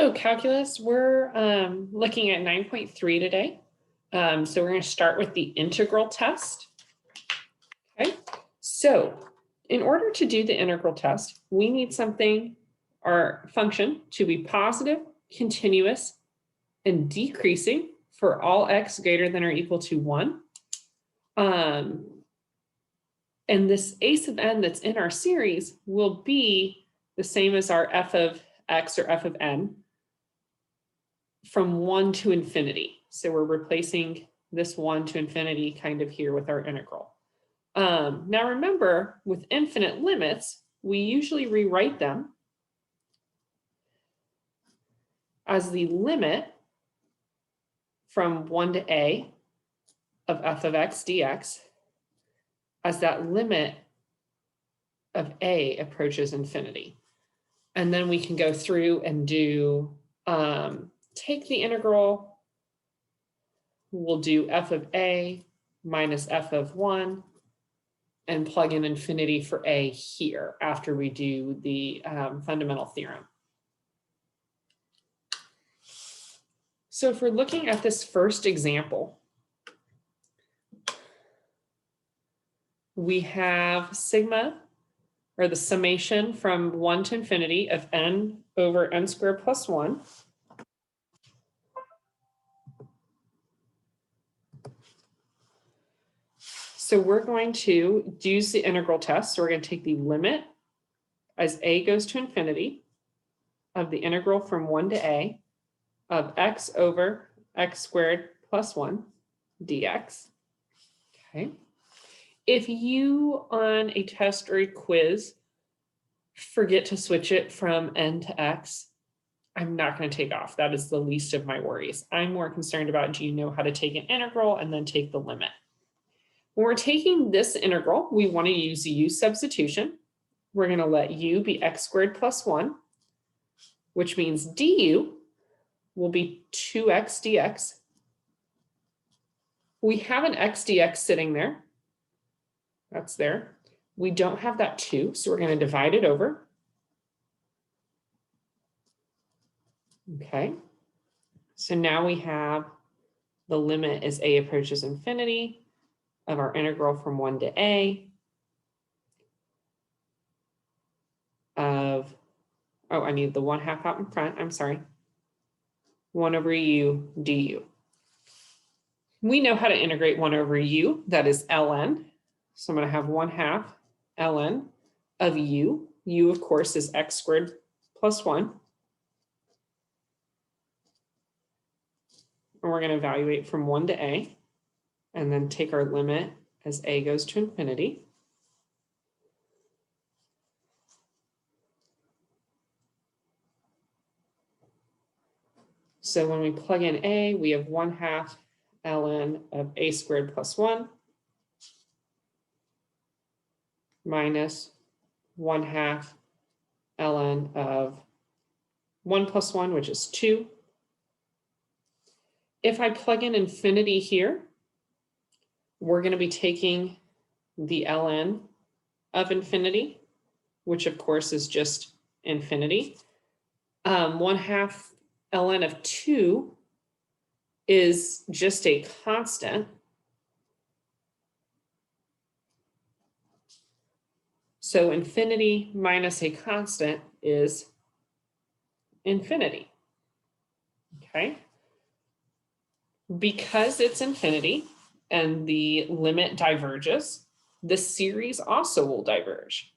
Oh, calculus, we're looking at 9.3 today. So we're going to start with the integral test. Okay, so in order to do the integral test, we need something, our function, to be positive, continuous, and decreasing for all x greater than or equal to 1. And this a sub n that's in our series will be the same as our f of x or f of n from 1 to infinity. So we're replacing this 1 to infinity kind of here with our integral. Now remember, with infinite limits, we usually rewrite them as the limit from 1 to a of f of x dx as that limit of a approaches infinity. And then we can go through and do, take the integral, we'll do f of a minus f of 1, and plug in infinity for a here after we do the fundamental theorem. So if we're looking at this first example, we have sigma, or the summation from 1 to infinity of n over n squared plus 1. So we're going to use the integral test. So we're going to take the limit as a goes to infinity of the integral from 1 to a of x over x squared plus 1 dx. Okay. If you on a test or a quiz forget to switch it from n to x, I'm not going to take off. That is the least of my worries. I'm more concerned about, do you know how to take an integral and then take the limit? When we're taking this integral, we want to use u substitution. We're going to let u be x squared plus 1, which means du will be 2x dx. We have an x dx sitting there. That's there. We don't have that 2, so we're going to divide it over. Okay. So now we have the limit as a approaches infinity of our integral from 1 to a of, oh, I need the 1/2 out in front, I'm sorry, 1 over u du. We know how to integrate 1 over u, that is ln. So I'm going to have 1/2 ln of u. U, of course, is x squared plus 1. And we're going to evaluate from 1 to a, and then take our limit as a goes to infinity. So when we plug in a, we have 1/2 ln of a squared plus 1 minus 1/2 ln of 1 plus 1, which is 2. If I plug in infinity here, we're going to be taking the ln of infinity, which of course is just infinity. 1/2 ln of 2 is just a constant. So infinity minus a constant is infinity. Okay. Because it's infinity and the limit diverges, the series also will diverge.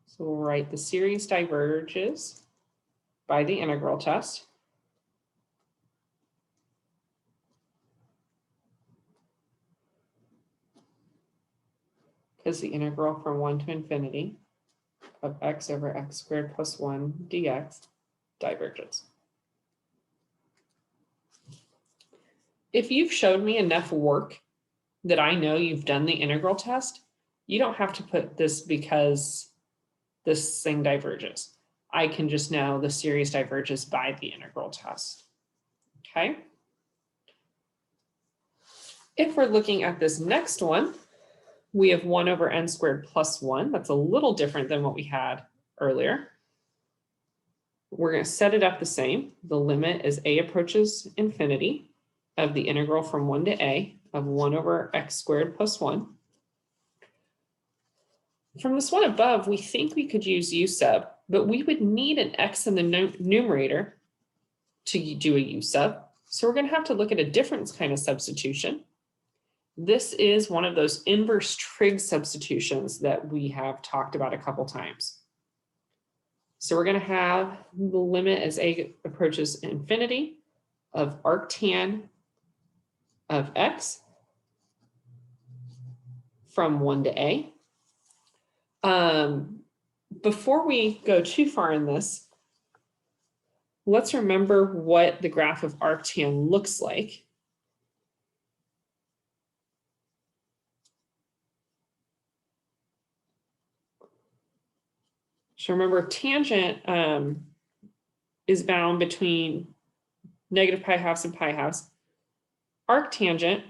So we'll write the series diverges by the integral test. Because the integral from 1 to infinity of x over x squared plus 1 dx diverges. If you've showed me enough work that I know you've done the integral test, you don't have to put this because this thing diverges. I can just know the series diverges by the integral test. Okay. If we're looking at this next one, we have 1 over n squared plus 1. That's a little different than what we had earlier. We're going to set it up the same. The limit as a approaches infinity of the integral from 1 to a of 1 over x squared plus 1. From this one above, we think we could use u sub, but we would need an x in the numerator to do a u sub. So we're going to have to look at a different kind of substitution. This is one of those inverse trig substitutions that we have talked about a couple times. So we're going to have the limit as a approaches infinity of arctan of x from 1 to a. Before we go too far in this, let's remember what the graph of arctan looks like. So remember, tangent is bound between negative pi halves and pi halves. Arctangent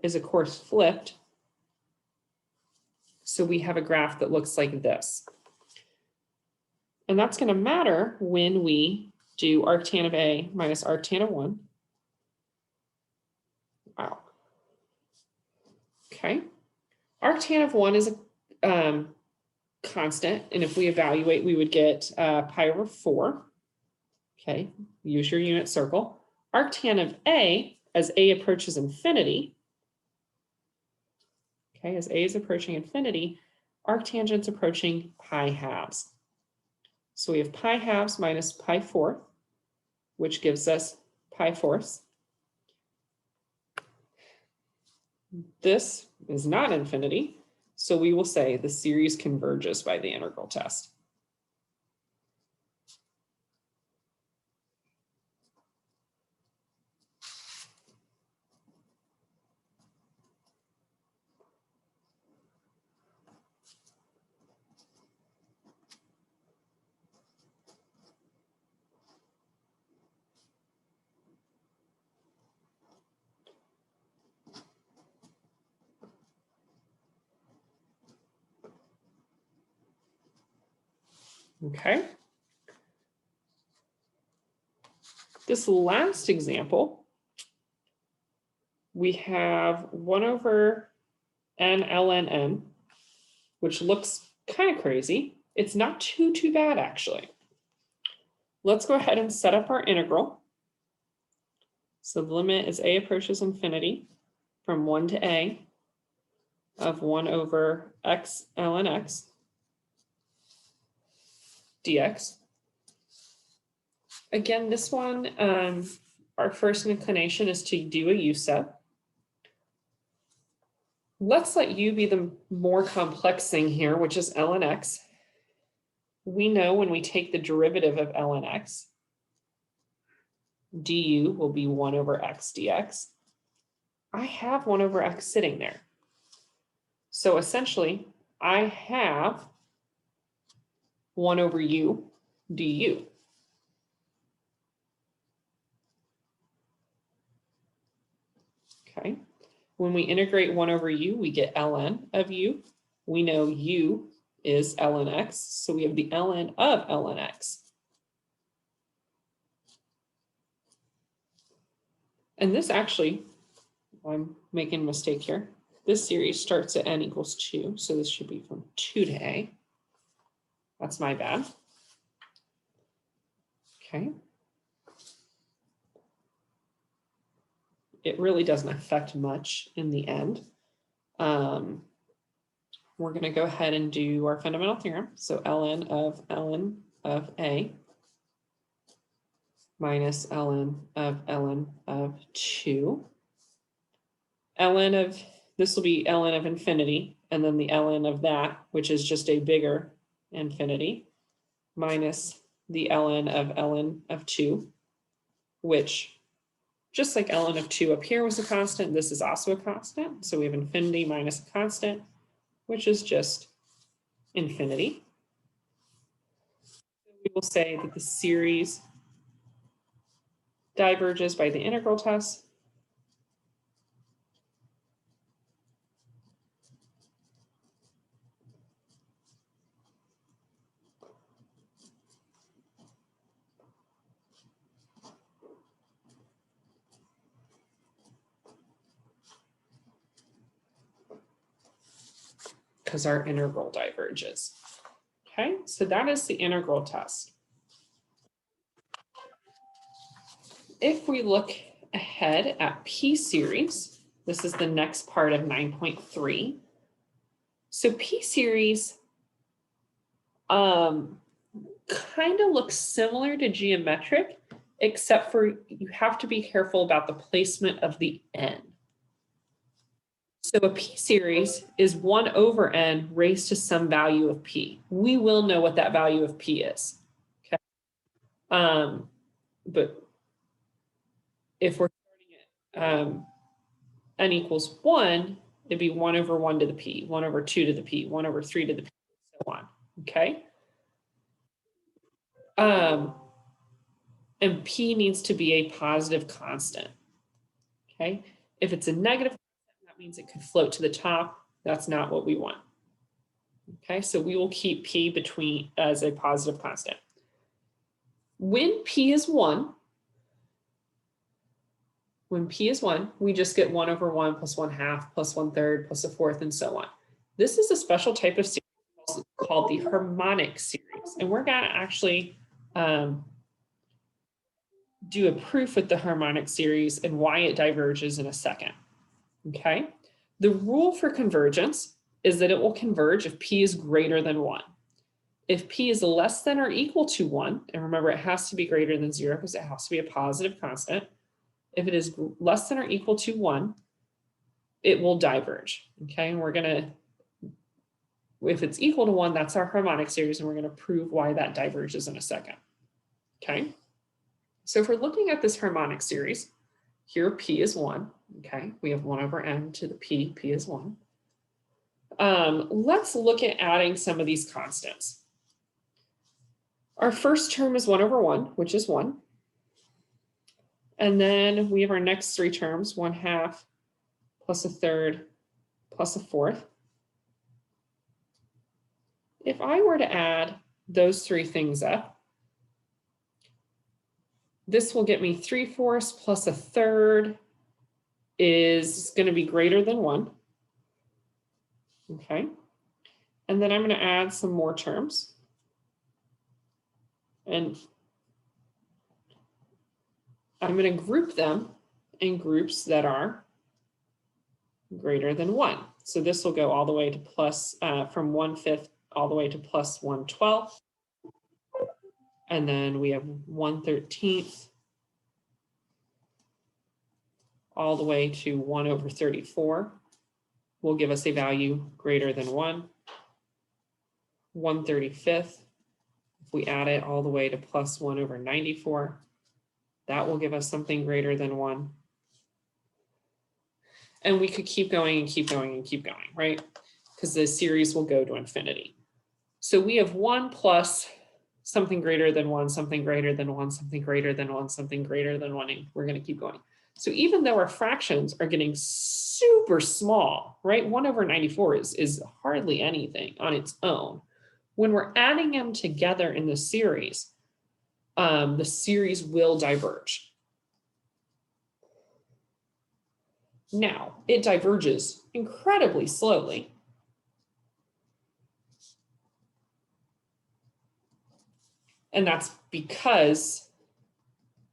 is, of course, flipped. So we have a graph that looks like this. And that's going to matter when we do arctan of a minus arctan of 1. Wow. Okay. Arctan of 1 is a constant. And if we evaluate, we would get pi over 4. Okay. Use your unit circle. Arctan of a, as a approaches infinity. Okay. As a is approaching infinity, arctangent's approaching pi halves. So we have pi halves minus pi fourth, which gives us pi fourths. This is not infinity, so we will say the series converges by the integral test. Okay. This last example, we have 1 over n ln n, which looks kind of crazy. It's not too bad, actually. Let's go ahead and set up our integral. So the limit as a approaches infinity from 1 to a of 1 over x ln x dx. Again, this one, our first inclination is to do a u sub. Let's let u be the more complex thing here, which is ln x. We know when we take the derivative of ln x, du will be 1 over x dx. I have 1 over x sitting there. So essentially, I have 1 over u du. Okay. When we integrate 1 over u, we get ln of u. We know u is ln x, so we have the ln of ln x. And this actually, I'm making a mistake here. This series starts at n equals 2, so this should be from 2 to a. That's my bad. Okay. It really doesn't affect much in the end. We're going to go ahead and do our fundamental theorem. So ln of a minus ln of 2. Ln of, this will be ln of infinity, and then the ln of that, which is just a bigger infinity, minus the ln of 2, which, just like ln of 2 up here was a constant, this is also a constant. So we have infinity minus a constant, which is just infinity. We will say that the series diverges by the integral test. because our integral diverges. Okay, so that is the integral test. If we look ahead at P-series, this is the next part of 9.3. So P-series kind of looks similar to geometric, except for you have to be careful about the placement of the n. So a P-series is 1 over n raised to some value of P. We will know what that value of P is. Okay. But if we're starting at n equals 1, it'd be 1 over 1 to the P, 1 over 2 to the P, 1 over 3 to the P, and so on. Okay. And P needs to be a positive constant. Okay. If it's a negative constant, that means it could float to the top. That's not what we want. Okay, so we will keep P between as a positive constant. When P is 1, we just get 1 over 1 plus 1/2 plus 1/3 plus 1/4 and so on. This is a special type of series called the harmonic series. And we're going to actually do a proof with the harmonic series and why it diverges in a second. Okay, the rule for convergence is that it will converge if P is greater than 1. If P is less than or equal to 1, and remember it has to be greater than 0 because it has to be a positive constant. If it is less than or equal to 1, it will diverge. Okay, and we're going to, if it's equal to 1, that's our harmonic series, and we're going to prove why that diverges in a second. Okay, so if we're looking at this harmonic series, here P is 1. Okay, we have 1 over n to the P is 1. Let's look at adding some of these constants. Our first term is 1 over 1, which is 1. And then we have our next 3 terms, 1/2 plus 1/3 plus 1/4. If I were to add those 3 things up, this will get me 3/4 plus 1/3 is going to be greater than 1. Okay. And then I'm going to add some more terms. And I'm going to group them in groups that are greater than 1. So this will go all the way to plus, from 1/5 all the way to plus 1/12. And then we have 1/13 all the way to 1 over 34 will give us a value greater than 1. 1/35, if we add it all the way to plus 1 over 94, that will give us something greater than 1. And we could keep going and keep going and keep going, right? Because the series will go to infinity. So we have 1 plus something greater than 1, something greater than 1, something greater than 1, something greater than 1, and we're going to keep going. So even though our fractions are getting super small, right? 1 over 94 is hardly anything on its own. When we're adding them together in the series will diverge. Now, it diverges incredibly slowly. And that's because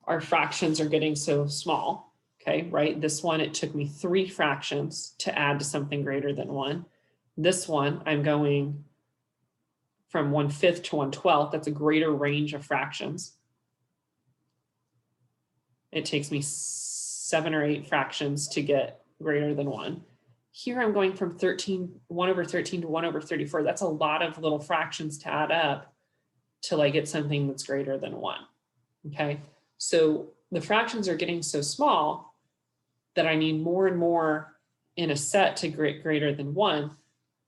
our fractions are getting so small. Okay, right? This one, it took me 3 fractions to add to something greater than 1. This one, I'm going from 1/5 to 1/12. That's a greater range of fractions. It takes me 7 or 8 fractions to get greater than 1. Here I'm going from 1 over 13 to 1 over 34. That's a lot of little fractions to add up till I get something that's greater than 1. Okay, so the fractions are getting so small that I need more and more in a set to get greater than 1.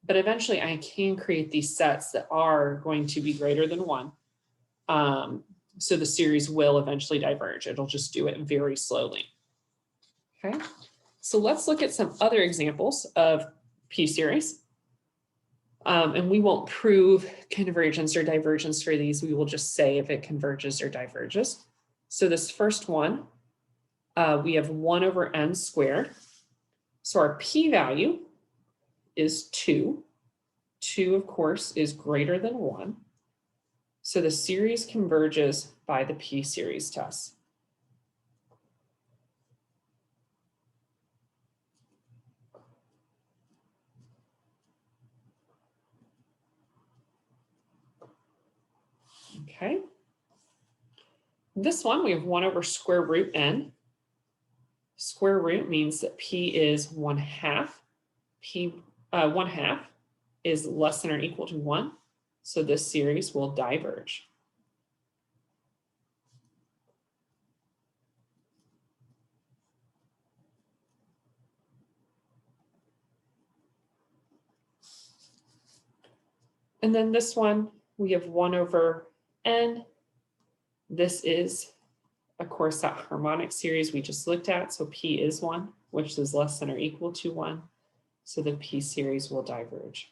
But eventually I can create these sets that are going to be greater than 1. So the series will eventually diverge. It'll just do it very slowly. Okay, so let's look at some other examples of P-series. And we won't prove convergence or divergence for these. We will just say if it converges or diverges. So this first one, we have 1 over n squared. So our p-value is 2. 2, of course, is greater than 1. So the series converges by the p-series test. Okay. This one, we have 1 over square root n. Square root means that p is 1/2. P 1/2 is less than or equal to 1. So this series will diverge. And then this one, we have 1 over n. This is, of course, that harmonic series we just looked at. So p is 1, which is less than or equal to 1. So the p series will diverge.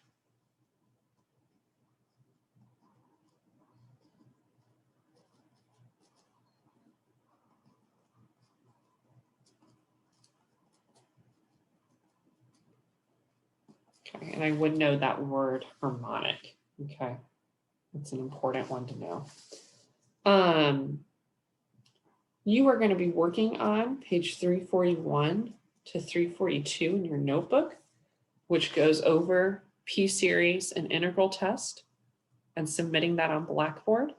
Okay, and I would know that word harmonic. Okay, that's an important one to know. You are going to be working on page 341 to 342 in your notebook, which goes over p-series and integral test, and submitting that on Blackboard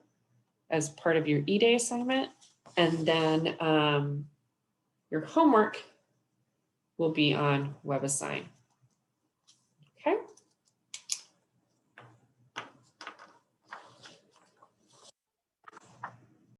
as part of your E-Day assignment. And then your homework will be on WebAssign.